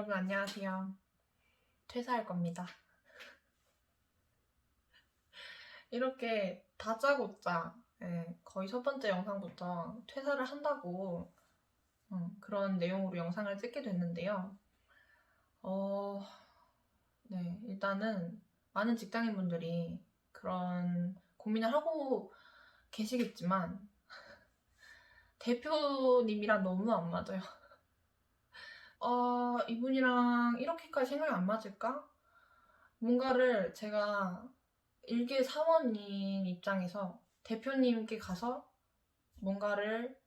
여러분 안녕하세요. 퇴사할 겁니다. 이렇게 다짜고짜 거의 첫 번째 영상부터 퇴사를 한다고 그런 내용으로 영상을 찍게 됐는데요. 일단은 많은 직장인분들이 그런 고민을 하고 계시겠지만 대표님이랑 너무 안 맞아요. 이분이랑 이렇게까지 생각이 안 맞을까? 뭔가를 제가 일개 사원인 입장에서 대표님께 가서 뭔가를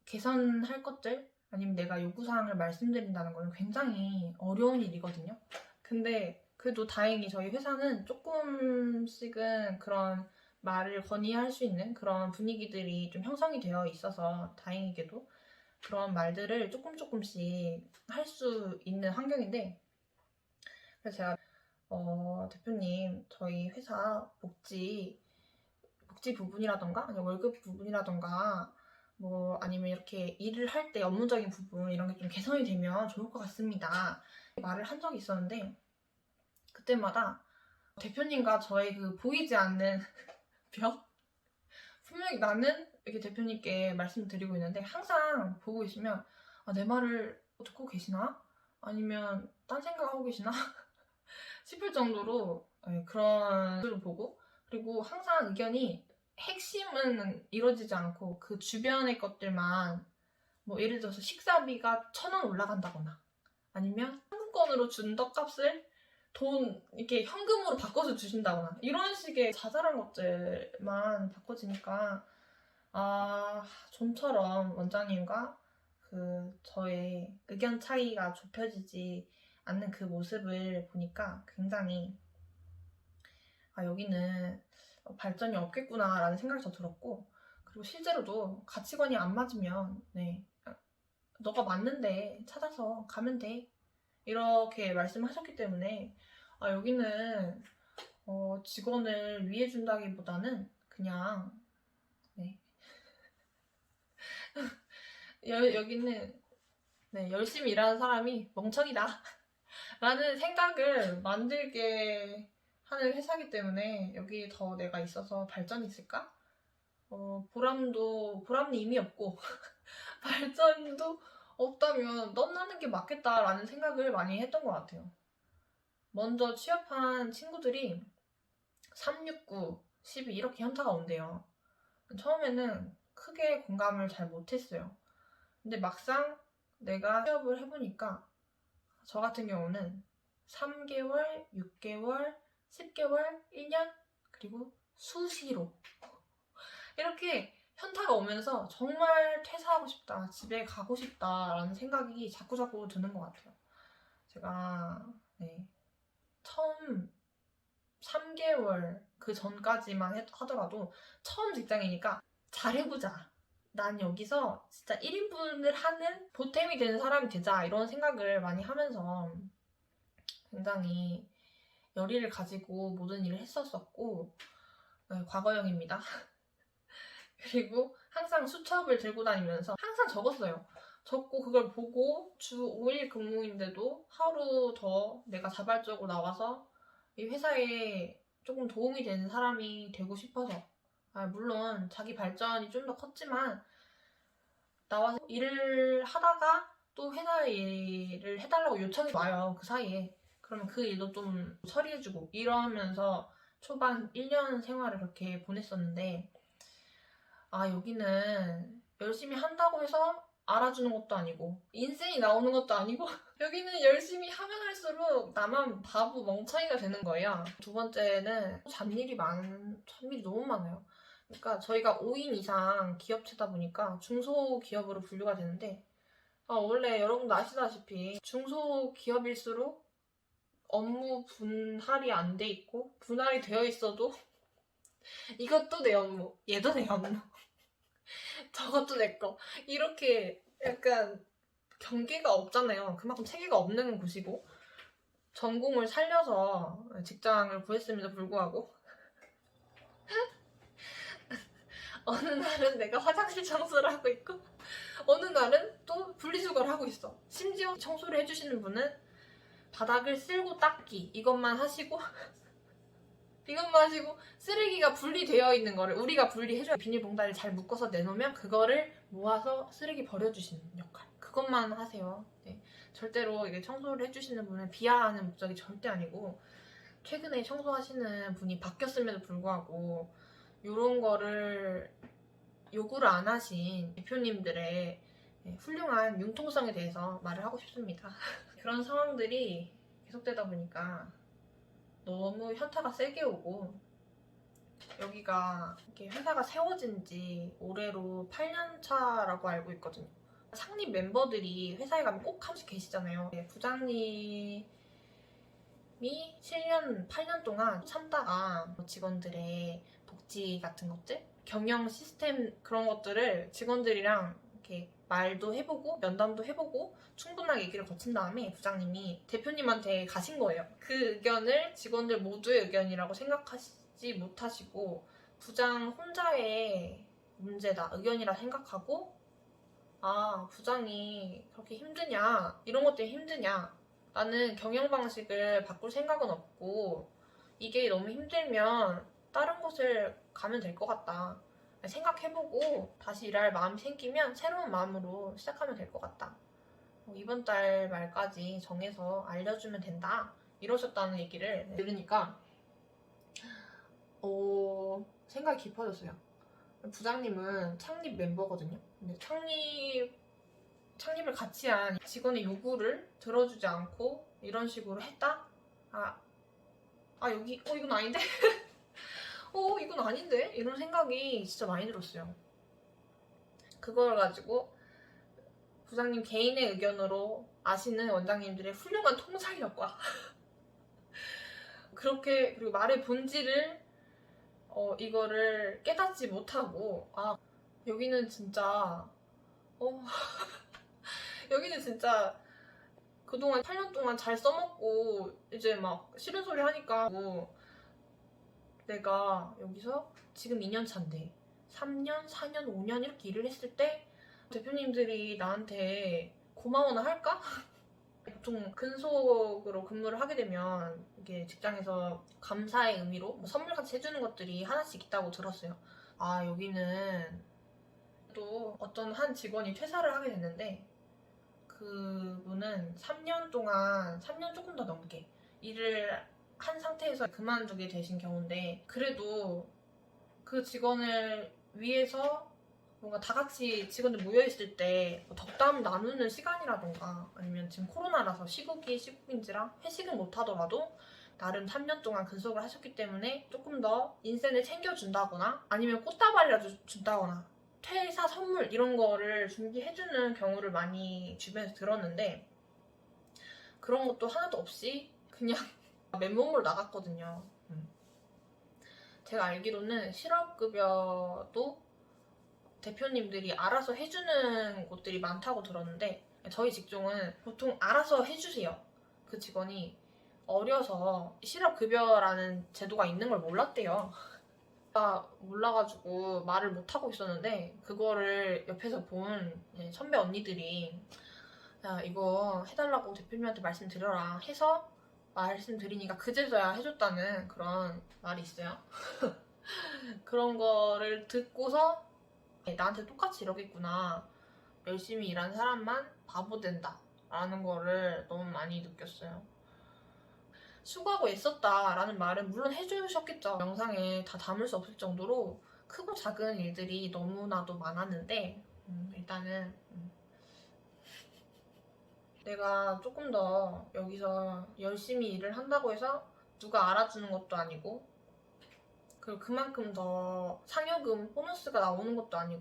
개선할 것들 아니면 내가 요구사항을 말씀드린다는 건 굉장히 어려운 일이거든요. 근데 그래도 다행히 저희 회사는 조금씩은 그런 말을 건의할 수 있는 그런 분위기들이 좀 형성이 되어 있어서 다행히게도 그런 말들을 조금씩 할 수 있는 환경인데, 그래서 제가 대표님, 저희 회사 복지 부분이라던가, 아니면 월급 부분이라던가, 뭐, 아니면 이렇게 일을 할 때 업무적인 부분, 이런 게 좀 개선이 되면 좋을 것 같습니다. 말을 한 적이 있었는데, 그때마다 대표님과 저의 그 보이지 않는 벽? 분명히 나는 이렇게 대표님께 말씀드리고 있는데, 항상 보고 계시면, 내 말을 듣고 계시나? 아니면, 딴 생각하고 계시나? 싶을 정도로 그런 것을 보고, 그리고 항상 의견이 핵심은 이루어지지 않고 그 주변의 것들만, 뭐 예를 들어서 식사비가 1,000원 올라간다거나 아니면 상품권으로 준 떡값을 돈 이렇게 현금으로 바꿔서 주신다거나 이런 식의 자잘한 것들만 바꿔지니까 좀처럼 원장님과 그 저의 의견 차이가 좁혀지지 않는 그 모습을 보니까 굉장히 여기는 발전이 없겠구나라는 생각이 더 들었고, 그리고 실제로도 가치관이 안 맞으면 너가 맞는데 찾아서 가면 돼 이렇게 말씀하셨기 때문에 여기는 직원을 위해 준다기보다는 그냥 여기는 열심히 일하는 사람이 멍청이다 라는 생각을 만들게 하는 회사이기 때문에 여기 더 내가 있어서 발전이 있을까? 보람은 이미 없고 발전도 없다면 넌 나는 게 맞겠다라는 생각을 많이 했던 것 같아요. 먼저 취업한 친구들이 369, 12 이렇게 현타가 온대요. 처음에는 크게 공감을 잘 못했어요. 근데 막상 내가 취업을 해보니까 저 같은 경우는 3개월, 6개월, 10개월, 1년, 그리고 수시로 이렇게 현타가 오면서 정말 퇴사하고 싶다, 집에 가고 싶다라는 생각이 자꾸자꾸 드는 것 같아요. 제가 처음 3개월 그 전까지만 하더라도 처음 직장이니까 잘해보자. 난 여기서 진짜 1인분을 하는 보탬이 되는 사람이 되자 이런 생각을 많이 하면서 굉장히 열의를 가지고 모든 일을 했었었고 과거형입니다. 그리고 항상 수첩을 들고 다니면서 항상 적었어요. 적고 그걸 보고 주 5일 근무인데도 하루 더 내가 자발적으로 나와서 이 회사에 조금 도움이 되는 사람이 되고 싶어서, 물론 자기 발전이 좀 더 컸지만 나와서 일을 하다가 또 회사에 일을 해달라고 요청이 와요. 그 사이에. 그러면 그 일도 좀 처리해주고 이러면서 초반 1년 생활을 그렇게 보냈었는데, 여기는 열심히 한다고 해서 알아주는 것도 아니고 인생이 나오는 것도 아니고 여기는 열심히 하면 할수록 나만 바보 멍청이가 되는 거예요. 두 번째는 잡일이 너무 많아요. 그러니까 저희가 5인 이상 기업체다 보니까 중소기업으로 분류가 되는데, 원래 여러분도 아시다시피 중소기업일수록 업무 분할이 안 돼 있고, 분할이 되어 있어도 이것도 내 업무, 얘도 내 업무, 저것도 내 거, 이렇게 약간 경계가 없잖아요. 그만큼 체계가 없는 곳이고, 전공을 살려서 직장을 구했음에도 불구하고 어느 날은 내가 화장실 청소를 하고 있고 어느 날은 또 분리수거를 하고 있어. 심지어 청소를 해주시는 분은 바닥을 쓸고 닦기 이것만 하시고 이것만 하시고 쓰레기가 분리되어 있는 거를 우리가 분리해줘야 비닐봉다리를 잘 묶어서 내놓으면 그거를 모아서 쓰레기 버려주시는 역할. 그것만 하세요. 네. 절대로 이게 청소를 해주시는 분은 비하하는 목적이 절대 아니고 최근에 청소하시는 분이 바뀌었음에도 불구하고 이런 거를 요구를 안 하신 대표님들의 훌륭한 융통성에 대해서 말을 하고 싶습니다. 그런 상황들이 계속되다 보니까 너무 현타가 세게 오고 여기가 이렇게 회사가 세워진 지 올해로 8년 차라고 알고 있거든요. 창립 멤버들이 회사에 가면 꼭 한 번씩 계시잖아요. 부장님이 7년, 8년 동안 참다가 직원들의 복지 같은 것들, 경영 시스템 그런 것들을 직원들이랑 이렇게 말도 해보고 면담도 해보고 충분하게 얘기를 거친 다음에 부장님이 대표님한테 가신 거예요. 그 의견을 직원들 모두의 의견이라고 생각하지 못하시고 부장 혼자의 문제다, 의견이라 생각하고 아, 부장이 그렇게 힘드냐, 이런 것 때문에 힘드냐, 나는 경영 방식을 바꿀 생각은 없고 이게 너무 힘들면 다른 곳을 가면 될 것 같다. 생각해보고 다시 일할 마음이 생기면 새로운 마음으로 시작하면 될 것 같다. 이번 달 말까지 정해서 알려주면 된다. 이러셨다는 얘기를 들으니까 생각이 깊어졌어요. 부장님은 창립 멤버거든요. 근데 창립을 같이 한 직원의 요구를 들어주지 않고 이런 식으로 했다? 이건 아닌데? 이건 아닌데? 이런 생각이 진짜 많이 들었어요. 그걸 가지고 부장님 개인의 의견으로 아시는 원장님들의 훌륭한 통찰력과 그렇게 그리고 말의 본질을 이거를 깨닫지 못하고 여기는 진짜 여기는 진짜 그동안 8년 동안 잘 써먹고 이제 막 싫은 소리 하니까 내가 여기서 지금 2년 차인데 3년, 4년, 5년 이렇게 일을 했을 때 대표님들이 나한테 고마워나 할까? 보통 근속으로 근무를 하게 되면 이게 직장에서 감사의 의미로 선물같이 해주는 것들이 하나씩 있다고 들었어요. 여기는 또 어떤 한 직원이 퇴사를 하게 됐는데 그분은 3년 조금 더 넘게 일을 한 상태에서 그만두게 되신 경우인데 그래도 그 직원을 위해서 뭔가 다 같이 직원들 모여있을 때 덕담 나누는 시간이라던가 아니면 지금 코로나라서 시국인지라 회식은 못하더라도 나름 3년 동안 근속을 하셨기 때문에 조금 더 인센을 챙겨준다거나 아니면 꽃다발이라도 준다거나 퇴사 선물 이런 거를 준비해주는 경우를 많이 주변에서 들었는데 그런 것도 하나도 없이 그냥 맨몸으로 나갔거든요. 제가 알기로는 실업급여도 대표님들이 알아서 해주는 곳들이 많다고 들었는데 저희 직종은 보통 알아서 해주세요. 그 직원이 어려서 실업급여라는 제도가 있는 걸 몰랐대요. 몰라가지고 말을 못하고 있었는데 그거를 옆에서 본 선배 언니들이 야 이거 해달라고 대표님한테 말씀드려라 해서 말씀드리니까 그제서야 해줬다는 그런 말이 있어요. 그런 거를 듣고서 나한테 똑같이 이러겠구나, 열심히 일한 사람만 바보 된다 라는 거를 너무 많이 느꼈어요. 수고하고 애썼다라는 말은 물론 해주셨겠죠. 영상에 다 담을 수 없을 정도로 크고 작은 일들이 너무나도 많았는데 일단은 내가 조금 더 여기서 열심히 일을 한다고 해서 누가 알아주는 것도 아니고 그리고 그만큼 더 상여금, 보너스가 나오는 것도 아니고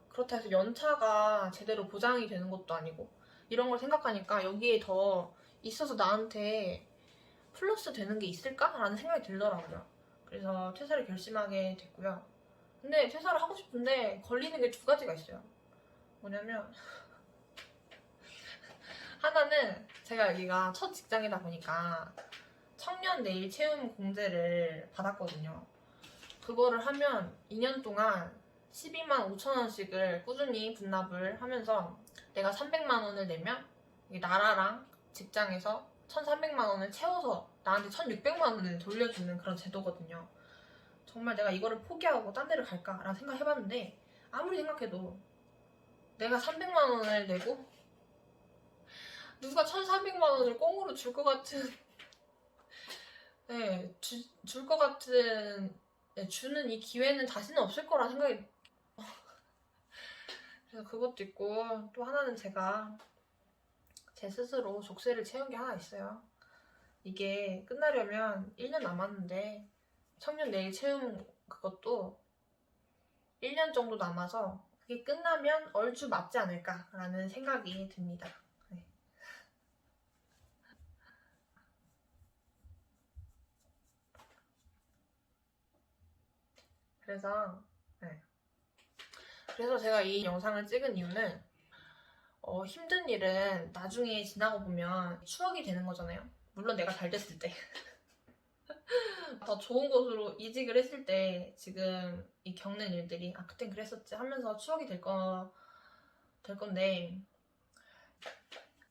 그렇다 해서 연차가 제대로 보장이 되는 것도 아니고 이런 걸 생각하니까 여기에 더 있어서 나한테 플러스 되는 게 있을까? 라는 생각이 들더라고요. 그래서 퇴사를 결심하게 됐고요. 근데 퇴사를 하고 싶은데 걸리는 게 두 가지가 있어요. 뭐냐면 하나는 제가 여기가 첫 직장이다 보니까 청년 내일 채움 공제를 받았거든요. 그거를 하면 2년 동안 12만 5천 원씩을 꾸준히 분납을 하면서 내가 300만 원을 내면 나라랑 직장에서 1,300만 원을 채워서 나한테 1,600만 원을 돌려주는 그런 제도거든요. 정말 내가 이거를 포기하고 딴 데를 갈까라는 생각 해봤는데 아무리 생각해도 내가 300만 원을 내고 누가 1,400만 원을 꽁으로 줄 것 같은 네, 줄 것 같은 네, 주는 이 기회는 다시는 없을 거라 생각이 그래서 그것도 있고 또 하나는 제가 제 스스로 족쇄를 채운 게 하나 있어요. 이게 끝나려면 1년 남았는데 청년 내일 채움 그것도 1년 정도 남아서 그게 끝나면 얼추 맞지 않을까라는 생각이 듭니다. 네. 그래서 네. 그래서 제가 이 영상을 찍은 이유는 힘든 일은 나중에 지나고 보면 추억이 되는 거잖아요. 물론 내가 잘 됐을 때. 더 좋은 곳으로 이직을 했을 때 지금 이 겪는 일들이 그땐 그랬었지 하면서 추억이 될 건데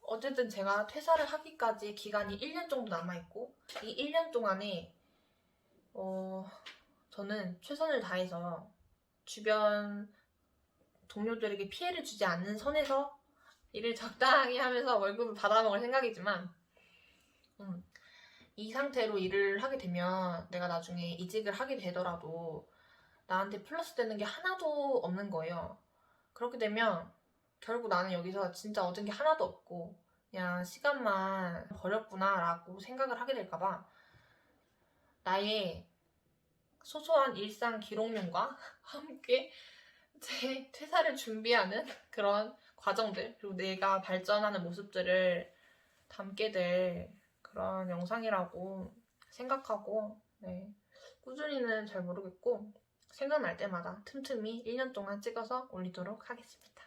어쨌든 제가 퇴사를 하기까지 기간이 1년 정도 남아있고 이 1년 동안에 저는 최선을 다해서 주변 동료들에게 피해를 주지 않는 선에서 일을 적당히 하면서 월급을 받아먹을 생각이지만 이 상태로 일을 하게 되면 내가 나중에 이직을 하게 되더라도 나한테 플러스 되는 게 하나도 없는 거예요. 그렇게 되면 결국 나는 여기서 진짜 얻은 게 하나도 없고 그냥 시간만 버렸구나 라고 생각을 하게 될까봐 나의 소소한 일상 기록용과 함께 제 퇴사를 준비하는 그런 과정들 그리고 내가 발전하는 모습들을 담게 될 그런 영상이라고 생각하고 네. 꾸준히는 잘 모르겠고 생각날 때마다 틈틈이 1년 동안 찍어서 올리도록 하겠습니다.